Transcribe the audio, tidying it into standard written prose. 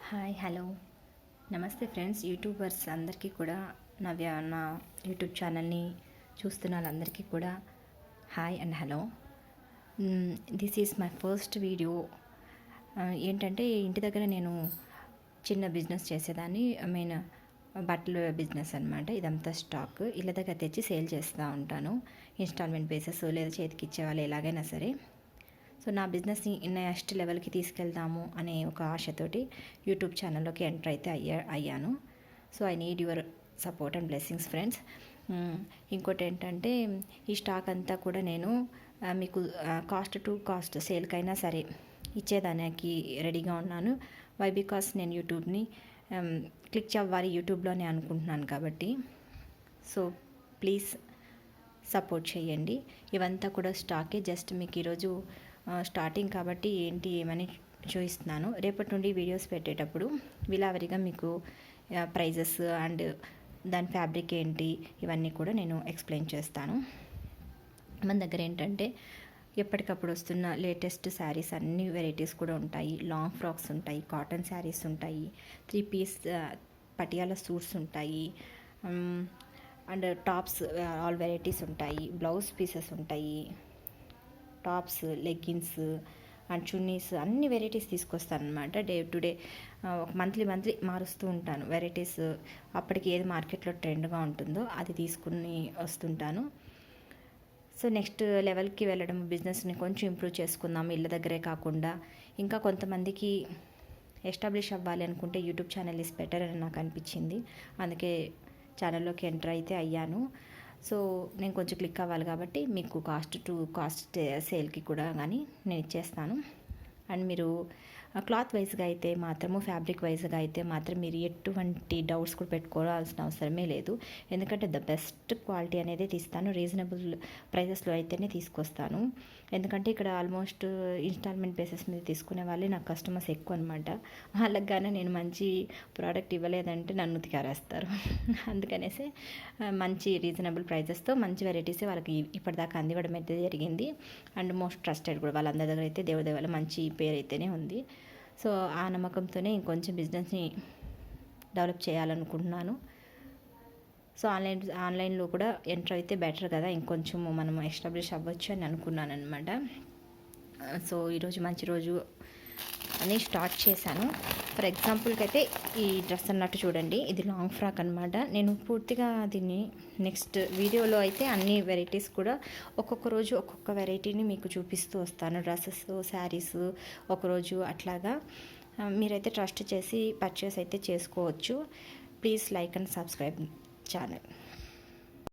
Hi hello నమస్తే friends. YouTubers అందరికీ కూడా నా యూట్యూబ్ ఛానల్ని చూస్తున్న వాళ్ళందరికీ కూడా hi and hello. This is my first video. ఏంటంటే ఇంటి దగ్గర నేను చిన్న బిజినెస్ చేసేదాన్ని. బట్టల బిజినెస్ అనమాట. ఇదంతా స్టాక్ ఇళ్ళ దగ్గర తెచ్చి సేల్ చేస్తూ ఉంటాను. ఇన్స్టాల్మెంట్ బేసెస్ లేదా చేతికి ఇచ్చేవాళ్ళు ఎలాగైనా సరే. సో నా బిజినెస్ని నెక్స్ట్ లెవెల్కి తీసుకెళ్దాము అనే ఒక ఆశతోటి యూట్యూబ్ ఛానల్లోకి ఎంటర్ అయితే అయ్యాను. So I need your support and blessings friends. ఇంకోటి ఏంటంటే ఈ స్టాక్ అంతా కూడా నేను మీకు కాస్ట్ టు కాస్ట్ సేల్కైనా సరే ఇచ్చేదానికి రెడీగా ఉన్నాను. వై బికాస్ నేను యూట్యూబ్ని క్లిక్ అవ్వాలి యూట్యూబ్లోనే అనుకుంటున్నాను కాబట్టి. సో ప్లీజ్ సపోర్ట్ చేయండి. ఇవంతా కూడా స్టాకే. జస్ట్ మీకు ఈరోజు స్టార్టింగ్ కాబట్టి ఏంటి ఏమని చూపిస్తున్నాను. రేపటి నుండి వీడియోస్ పెట్టేటప్పుడు విలావరిగా మీకు ప్రైజెస్ అండ్ దాని ఫ్యాబ్రిక్ ఏంటి ఇవన్నీ కూడా నేను ఎక్స్ప్లెయిన్ చేస్తాను. మన దగ్గర ఏంటంటే ఎప్పటికప్పుడు వస్తున్న లేటెస్ట్ శారీస్ అన్ని వెరైటీస్ కూడా ఉంటాయి. లాంగ్ ఫ్రాక్స్ ఉంటాయి, కాటన్ శారీస్ ఉంటాయి, 3 పీస్ పటియాలా సూట్స్ ఉంటాయి, అండ్ టాప్స్ ఆల్ వెరైటీస్ ఉంటాయి, బ్లౌజ్ పీసెస్ ఉంటాయి, టాప్స్, లెగ్గిన్స్ అండ్ చున్నీస్ అన్ని వెరైటీస్ తీసుకొస్తాను అనమాట. డే టు డే ఒక మంత్లీ మారుస్తూ ఉంటాను వెరైటీస్. అప్పటికి ఏది మార్కెట్లో ట్రెండ్గా ఉంటుందో అది తీసుకుని వస్తుంటాను. సో నెక్స్ట్ లెవెల్కి వెళ్ళడం, బిజినెస్ని కొంచెం ఇంప్రూవ్ చేసుకుందాం ఇళ్ళ దగ్గరే కాకుండా. ఇంకా కొంతమందికి ఎస్టాబ్లిష్ అవ్వాలి అనుకుంటే యూట్యూబ్ ఛానల్ ఇస్ బెటర్ అని నాకు అనిపించింది. అందుకే ఛానల్లోకి ఎంటర్ అయితే అయ్యాను. సో నేను కొంచెం క్లిక్ అవ్వాలి కాబట్టి మీకు కాస్ట్ టు కాస్ట్ సేల్కి కూడా కానీ నేను ఇచ్చేస్తాను. అండ్ మీరు క్లాత్ వైజ్గా అయితే మాత్రము, ఫ్యాబ్రిక్ వైజ్గా అయితే మాత్రం మీరు ఎటువంటి డౌట్స్ కూడా పెట్టుకోవాల్సిన అవసరమే లేదు. ఎందుకంటే ద బెస్ట్ క్వాలిటీ అనేది తీస్తాను. రీజనబుల్ ప్రైజెస్లో అయితేనే తీసుకొస్తాను. ఎందుకంటే ఇక్కడ ఆల్మోస్ట్ ఇన్స్టాల్మెంట్ బేసిస్ మీద తీసుకునే వాళ్ళే నాకు కస్టమర్స్ ఎక్కువ అనమాట. వాళ్ళకి కానీ నేను మంచి ప్రోడక్ట్ ఇవ్వలేదంటే నన్ను ఉతికారేస్తారు. అందుకనేసి మంచి రీజనబుల్ ప్రైజెస్తో మంచి వెరైటీస్ వాళ్ళకి ఇప్పటిదాకా అందివ్వడం అయితే జరిగింది. అండ్ మోస్ట్ ట్రస్టెడ్ కూడా వాళ్ళందరి దగ్గర అయితే దేవదేవాల మంచి పేరు అయితేనే ఉంది. సో ఆ నమ్మకంతోనే ఇంకొంచెం బిజినెస్ని డెవలప్ చేయాలనుకుంటున్నాను. సో ఆన్లైన్లో కూడా ఎంటర్ అయితే బెటర్ కదా, ఇంకొంచెం మనం ఎస్టాబ్లిష్ అవ్వచ్చు అని అనుకున్నాను అనమాట. సో ఈరోజు మంచి రోజు అని స్టార్ట్ చేశాను. ఫర్ ఎగ్జాంపుల్కి అయితే ఈ డ్రెస్ అన్నట్టు చూడండి, ఇది లాంగ్ ఫ్రాక్ అనమాట. నేను పూర్తిగా దీన్ని నెక్స్ట్ వీడియోలో అయితే అన్ని వెరైటీస్ కూడా ఒక్కొక్క రోజు ఒక్కొక్క వెరైటీని మీకు చూపిస్తూ వస్తాను. డ్రెస్సెస్, శారీస్ ఒకరోజు అట్లాగా మీరైతే ట్రస్ట్ చేసి పర్చేస్ అయితే చేసుకోవచ్చు. Please like and subscribe channel.